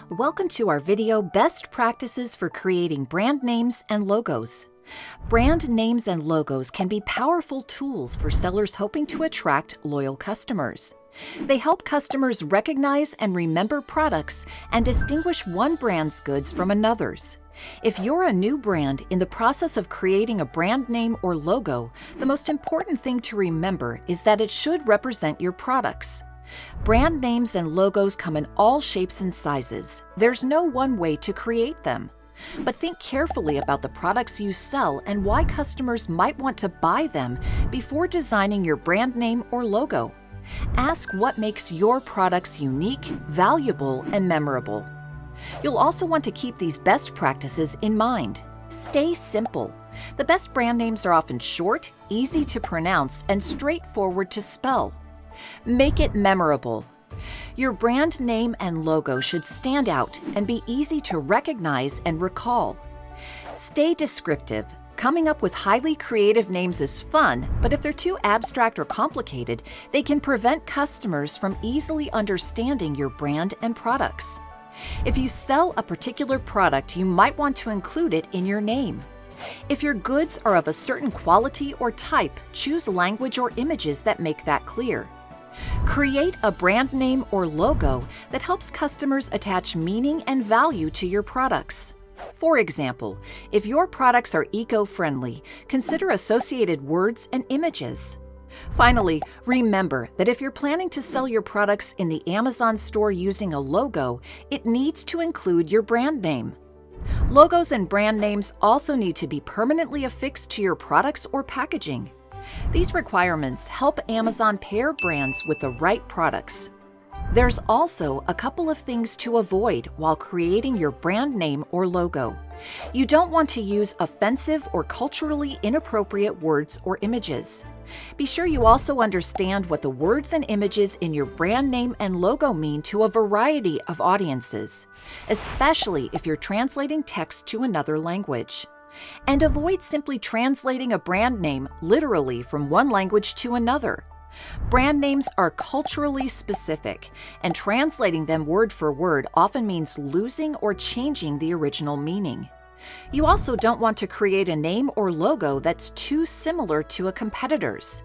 Welcome to our video, Best Practices for Creating Brand Names and Logos. Brand names and logos can be powerful tools for sellers hoping to attract loyal customers. They help customers recognize and remember products and distinguish one brand's goods from another's. If you're a new brand in the process of creating a brand name or logo, the most important thing to remember is that it should represent your products. Brand names and logos come in all shapes and sizes. There's no one way to create them. But think carefully about the products you sell and why customers might want to buy them before designing your brand name or logo. Ask what makes your products unique, valuable, and memorable. You'll also want to keep these best practices in mind. Stay simple. The best brand names are often short, easy to pronounce, and straightforward to spell. Make it memorable. Your brand name and logo should stand out and be easy to recognize and recall. Stay descriptive. Coming up with highly creative names is fun, but if they're too abstract or complicated, they can prevent customers from easily understanding your brand and products. If you sell a particular product, you might want to include it in your name. If your goods are of a certain quality or type, choose language or images that make that clear. Create a brand name or logo that helps customers attach meaning and value to your products. For example, if your products are eco-friendly, consider associated words and images. Finally, remember that if you're planning to sell your products in the Amazon store using a logo, it needs to include your brand name. Logos and brand names also need to be permanently affixed to your products or packaging. These requirements help Amazon pair brands with the right products. There's also a couple of things to avoid while creating your brand name or logo. You don't want to use offensive or culturally inappropriate words or images. Be sure you also understand what the words and images in your brand name and logo mean to a variety of audiences, especially if you're translating text to another language. And avoid simply translating a brand name literally from one language to another. Brand names are culturally specific, and translating them word for word often means losing or changing the original meaning. You also don't want to create a name or logo that's too similar to a competitor's.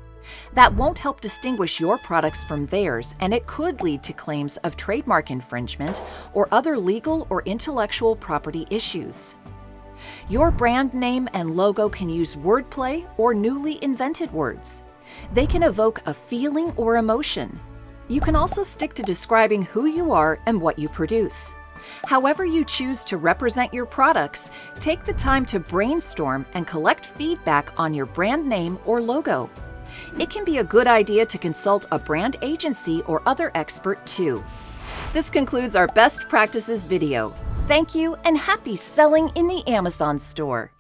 That won't help distinguish your products from theirs, and it could lead to claims of trademark infringement or other legal or intellectual property issues. Your brand name and logo can use wordplay or newly invented words. They can evoke a feeling or emotion. You can also stick to describing who you are and what you produce. However you choose to represent your products, take the time to brainstorm and collect feedback on your brand name or logo. It can be a good idea to consult a brand agency or other expert too. This concludes our Best Practices video. Thank you and happy selling in the Amazon store!